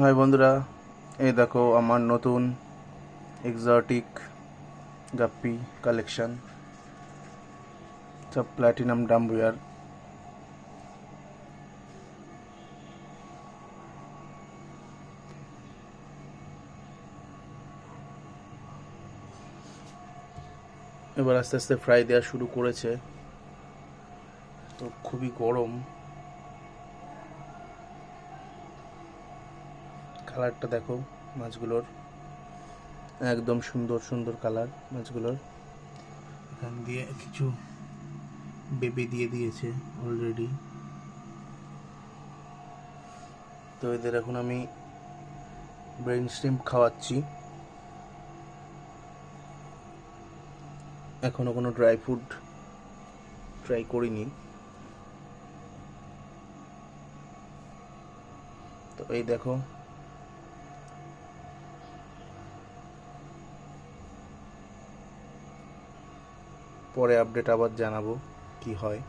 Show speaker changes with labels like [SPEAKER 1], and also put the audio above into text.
[SPEAKER 1] High বন্ধুরা, এই দেখো আমার নতুন এক্সোটিক গাপ্পি কালেকশন, সব প্ল্যাটিনাম ডাম্বুয়ার। এবার আস্তে আস্তে ফ্রাই দেওয়া শুরু করেছে, তো খুবই গরম। কালারটা দেখো মাছগুলোর, একদম সুন্দর সুন্দর কালার মাছগুলোর। এখান দিয়ে কিছু বেবি দিয়ে দিয়েছে অলরেডি। তো এদের এখন আমি ব্রেন স্টিম খাওয়াচ্ছি। এখনো কোনো ড্রাই ফুড ট্রাই করিনি। তো এই দেখো, পরে আপডেট আবার জানাবো কি হয়।